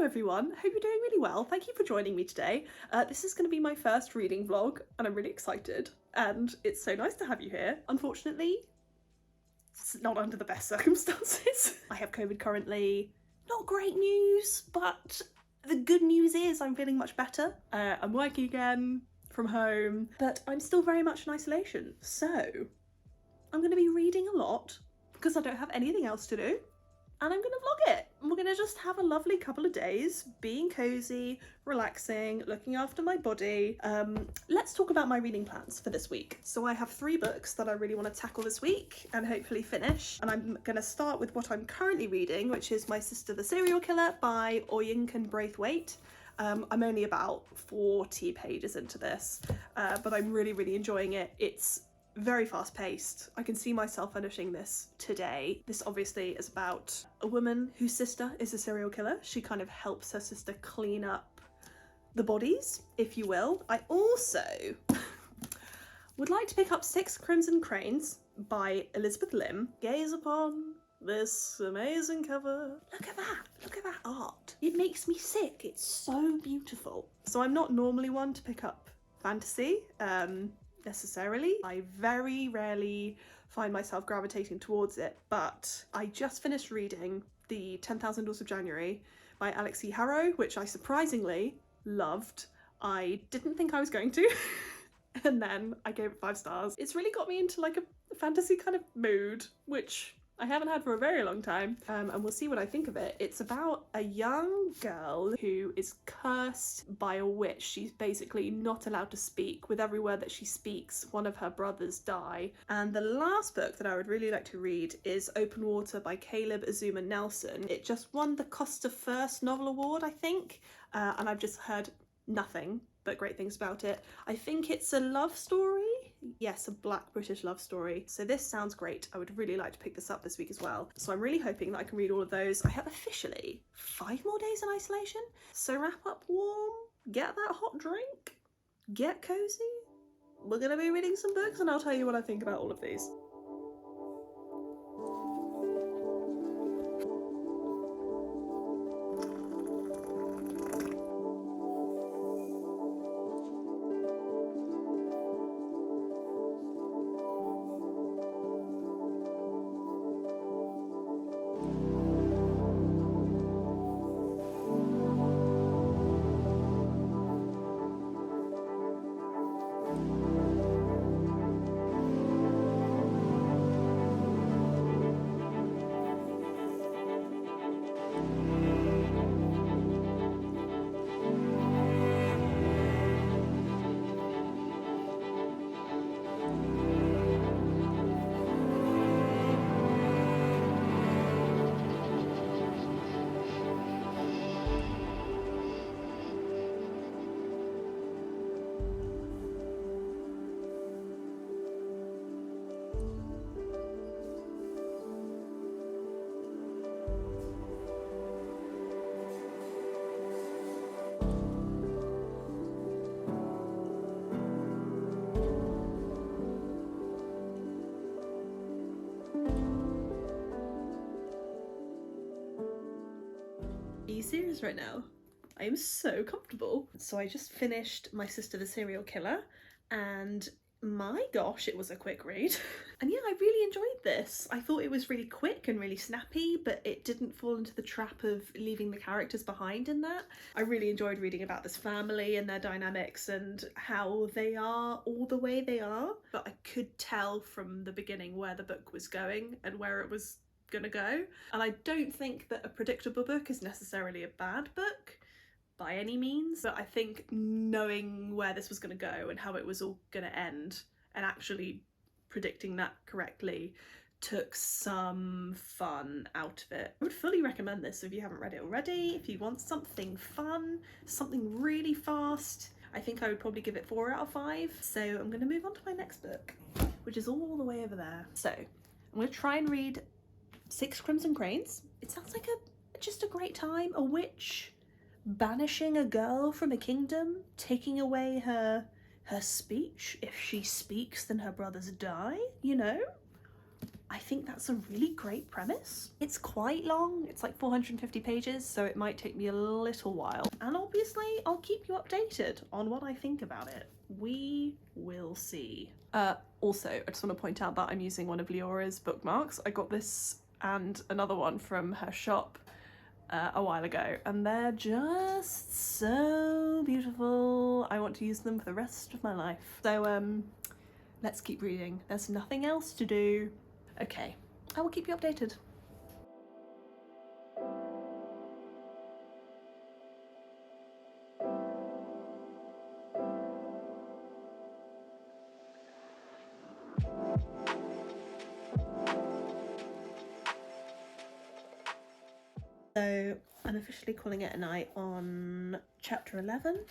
everyone, hope you're doing really well. Thank you for joining me today. This is going to be my first reading vlog and I'm really excited and it's so nice to have you here. Unfortunately, it's not under the best circumstances. I have COVID currently. Not great news, but the good news is I'm feeling much better. I'm working again from home, but I'm still very much in isolation. So I'm going to be reading a lot because I don't have anything else to do. And I'm gonna vlog it. We're gonna just have a lovely couple of days being cozy, relaxing, looking after my body. Let's talk about my reading plans for this week. So I have 3 books that I really want to tackle this week and hopefully finish. And I'm gonna start with what I'm currently reading, which is My Sister the Serial Killer by Oyinkan Braithwaite. I'm only about 40 pages into this, but I'm really enjoying it. It's very fast paced. I can see myself finishing this today. This obviously is about a woman whose sister is a serial killer. She kind of helps her sister clean up the bodies, if you will. I also would like to pick up 6 Crimson Cranes by Elizabeth Lim. Gaze upon this amazing cover. Look at that art. It makes me sick. It's so beautiful. So I'm not normally one to pick up fantasy, necessarily. I very rarely find myself gravitating towards it, but I just finished reading The 10,000 Laws of January by Alexi Harrow, which I surprisingly loved. I didn't think I was going to, and then I gave it 5 stars. It's really got me into like a fantasy kind of mood, which I haven't had for a very long time, and we'll see what I think of it. It's about a young girl who is cursed by a witch. She's basically not allowed to speak. With every word that she speaks, one of her brothers die. And the last book that I would really like to read is Open Water by Caleb Azuma Nelson. It just won the Costa First Novel Award, I think, and I've just heard nothing but great things about it. I think it's a love story. Yes, a Black British love story. So this sounds great. I would really like to pick this up this week as well. So I'm really hoping that I can read all of those. I have officially 5 more days in isolation. So wrap up warm, get that hot drink, get cozy. We're gonna be reading some books and I'll tell you what I think about all of these. Are you serious right now? I am so comfortable. So I just finished My Sister the Serial Killer and my gosh, it was a quick read. And yeah, I really enjoyed this. I thought it was really quick and really snappy, but it didn't fall into the trap of leaving the characters behind in that. I really enjoyed reading about this family and their dynamics and how they are all the way they are. But I could tell from the beginning where the book was going and where it was gonna go. And I don't think that a predictable book is necessarily a bad book by any means, but I think knowing where this was gonna go and how it was all gonna end and actually predicting that correctly took some fun out of it. I would fully recommend this if you haven't read it already. If you want something fun, something really fast, I think I would probably give it 4 out of 5. So I'm gonna move on to my next book, which is all the way over there. So I'm gonna try and read 6 Crimson Cranes. It sounds like just a great time. A witch banishing a girl from a kingdom, taking away her speech. If she speaks, then her brothers die, you know? I think that's a really great premise. It's quite long, it's like 450 pages, so it might take me a little while. And obviously, I'll keep you updated on what I think about it. We will see. Also, I just want to point out that I'm using one of Leora's bookmarks. I got this and another one from her shop a while ago, and they're just so beautiful. I want to use them for the rest of my life. So let's keep reading. There's nothing else to do. Okay, I will keep you updated. So I'm officially calling it a night on chapter 11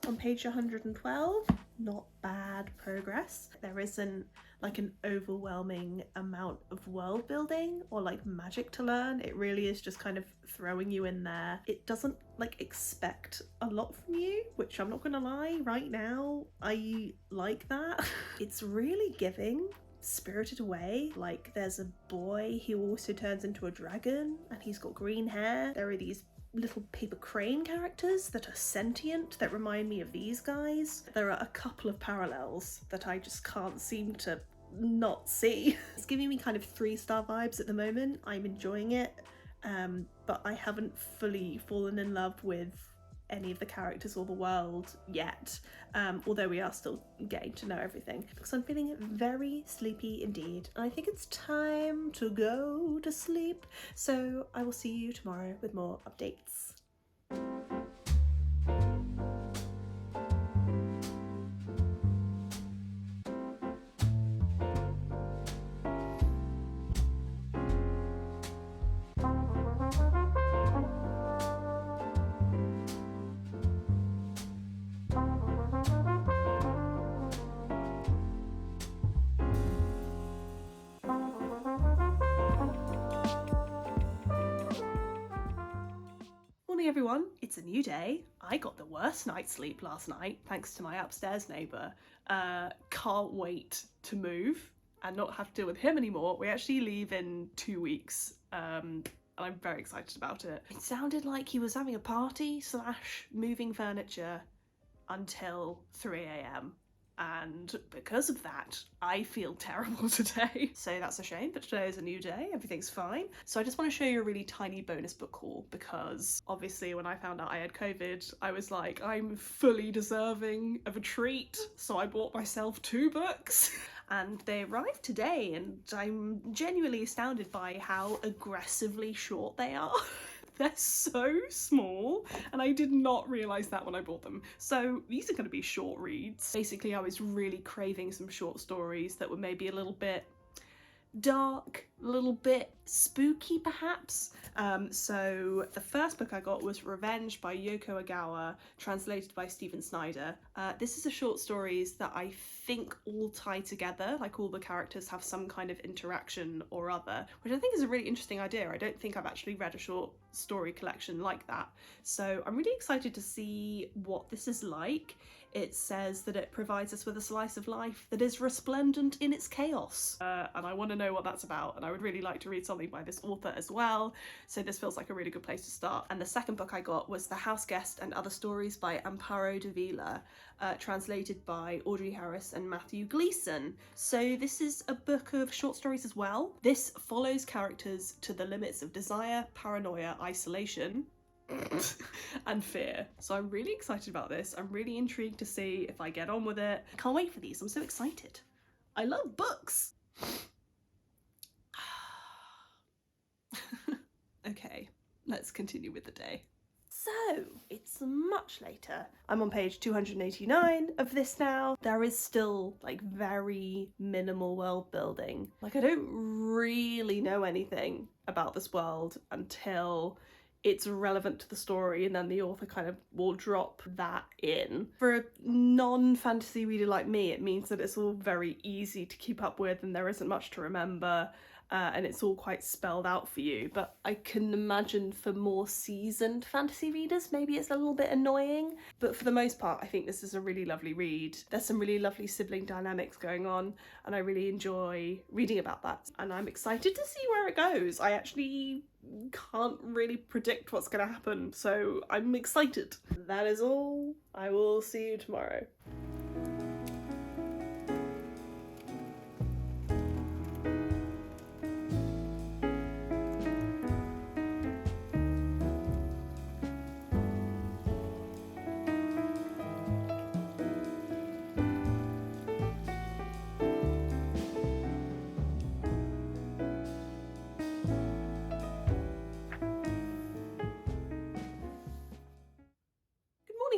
on page 112. Not bad progress. There isn't like an overwhelming amount of world building or like magic to learn. It really is just kind of throwing you in there. It doesn't like expect a lot from you, which I'm not gonna lie, right now I like that. It's really giving Spirited Away. Like, there's a boy who also turns into a dragon and he's got green hair. There are these little paper crane characters that are sentient that remind me of these guys. There are a couple of parallels that I just can't seem to not see. It's giving me kind of 3-star vibes at the moment. I'm enjoying it, but I haven't fully fallen in love with any of the characters or the world yet, although we are still getting to know everything, because I'm feeling very sleepy indeed, and I think it's time to go to sleep. So I will see you tomorrow with more updates. Morning everyone, it's a new day. I got the worst night's sleep last night thanks to my upstairs neighbour. Can't wait to move and not have to deal with him anymore. We actually leave in 2 weeks, and I'm very excited about it. It sounded like he was having a party / moving furniture until 3 a.m. and because of that I feel terrible today. So that's a shame, but today is a new day, everything's fine. So I just want to show you a really tiny bonus book haul, because obviously when I found out I had COVID I was like, I'm fully deserving of a treat, so I bought myself 2 books. And they arrived today and I'm genuinely astounded by how aggressively short they are. They're so small, and I did not realise that when I bought them. So these are going to be short reads. Basically, I was really craving some short stories that were maybe a little bit dark, a little bit spooky perhaps. So the first book I got was Revenge by Yoko Ogawa, translated by Stephen Snyder. This is a short stories that I think all tie together, like all the characters have some kind of interaction or other, which I think is a really interesting idea. I don't think I've actually read a short story collection like that. So I'm really excited to see what this is like. It says that it provides us with a slice of life that is resplendent in its chaos. And I want to know what that's about, and I would really like to read something by this author as well. So this feels like a really good place to start. And the second book I got was The House Guest and Other Stories by Amparo Davila, translated by Audrey Harris and Matthew Gleason. So this is a book of short stories as well. This follows characters to the limits of desire, paranoia, isolation, and fear. So I'm really excited about this. I'm really intrigued to see if I get on with it. I can't wait for these. I'm so excited. I love books. Okay, let's continue with the day. So, it's much later. I'm on page 289 of this now. There is still like very minimal world building. Like, I don't really know anything about this world until it's relevant to the story, and then the author kind of will drop that in. For a non-fantasy reader like me, it means that it's all very easy to keep up with and there isn't much to remember. and it's all quite spelled out for you, but I can imagine for more seasoned fantasy readers maybe it's a little bit annoying, but for the most part I think this is a really lovely read. There's some really lovely sibling dynamics going on, and I really enjoy reading about that, and I'm excited to see where it goes. I actually can't really predict what's going to happen, so I'm excited. That is all. I will see you tomorrow.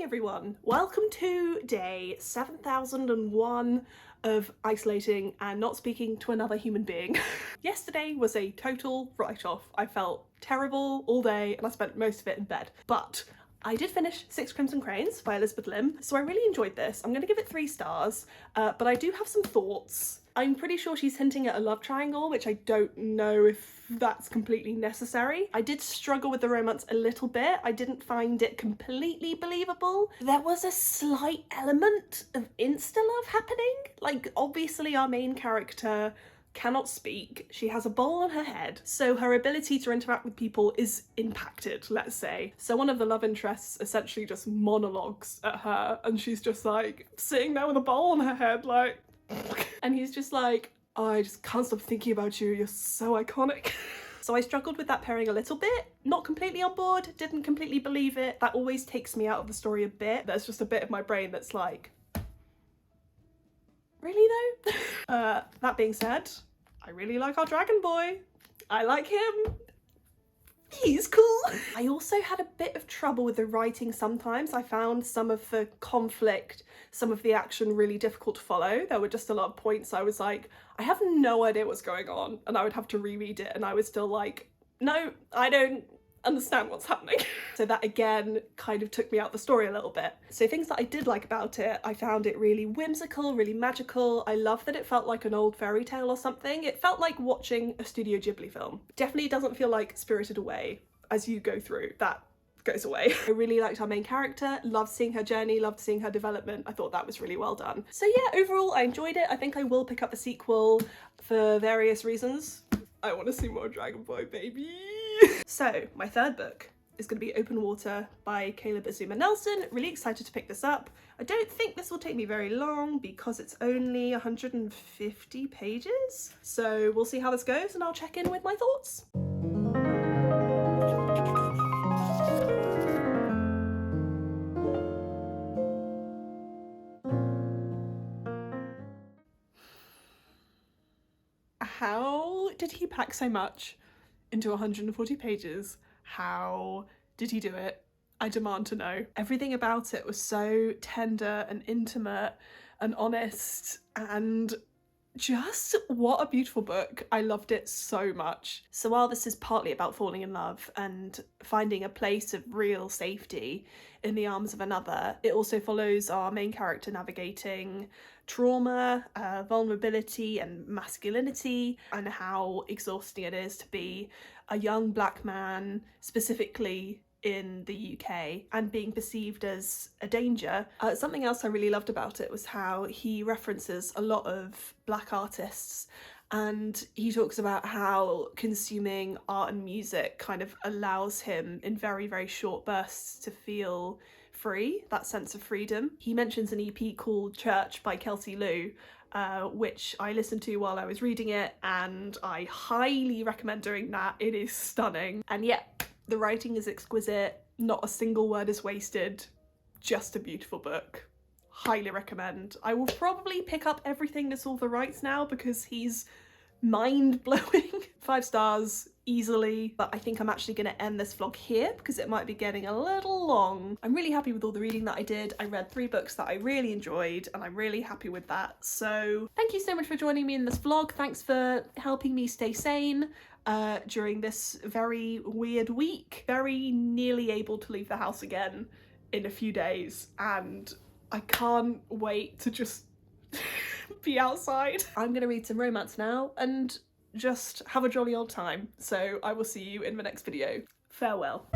Everyone, welcome to day 7001 of isolating and not speaking to another human being. Yesterday was a total write-off. I felt terrible all day and I spent most of it in bed, but I did finish Six Crimson Cranes by Elizabeth Lim, so I really enjoyed this. I'm going to give it 3 stars, but I do have some thoughts. I'm pretty sure she's hinting at a love triangle, which I don't know if that's completely necessary. I did struggle with the romance a little bit. I didn't find it completely believable. There was a slight element of insta-love happening. Like, obviously our main character cannot speak. She has a bowl on her head, so her ability to interact with people is impacted, let's say. So one of the love interests essentially just monologues at her, and she's just like sitting there with a bowl on her head like and he's just like, oh, I just can't stop thinking about you, you're so iconic. So I struggled with that pairing a little bit. Not completely on board, didn't completely believe it. That always takes me out of the story a bit. There's just a bit of my brain that's like, really though? That being said, I really like our dragon boy. I like him. He's cool. I also had a bit of trouble with the writing sometimes. I found some of the conflict, some of the action really difficult to follow. There were just a lot of points I was like, I have no idea what's going on, and I would have to reread it and I was still like, no, I don't understand what's happening. So that again kind of took me out the story a little bit. So things that I did like about it, I found it really whimsical, really magical. I love that it felt like an old fairy tale or something. It felt like watching a Studio Ghibli film. Definitely doesn't feel like Spirited Away. As you go through, that goes away. I really liked our main character, loved seeing her journey, loved seeing her development. I thought that was really well done. So yeah, overall I enjoyed it. I think I will pick up the sequel for various reasons. I want to see more Dragon Boy, baby. So my third book is going to be Open Water by Caleb Azuma Nelson. Really excited to pick this up. I don't think this will take me very long because it's only 150 pages. So we'll see how this goes and I'll check in with my thoughts. How did he pack so much into 140 pages? How did he do it? I demand to know. Everything about it was so tender and intimate and honest, and just what a beautiful book. I loved it so much. So while this is partly about falling in love and finding a place of real safety in the arms of another, it also follows our main character navigating trauma, vulnerability and masculinity, and how exhausting it is to be a young black man, specifically in the UK, and being perceived as a danger. Something else I really loved about it was how he references a lot of black artists, and he talks about how consuming art and music kind of allows him in very, very short bursts to feel free, that sense of freedom. He mentions an EP called Church by Kelsey Lou, which I listened to while I was reading it, and I highly recommend doing that. It is stunning. And yeah, the writing is exquisite, not a single word is wasted, just a beautiful book. Highly recommend. I will probably pick up everything this author writes now because he's mind-blowing. 5 stars easily, but I think I'm actually going to end this vlog here because it might be getting a little long. I'm really happy with all the reading that I did. I read 3 books that I really enjoyed and I'm really happy with that. So thank you so much for joining me in this vlog. Thanks for helping me stay sane during this very weird week. Very nearly able to leave the house again in a few days, and I can't wait to just be outside. I'm gonna read some romance now, and just have a jolly old time. So I will see you in the next video. Farewell.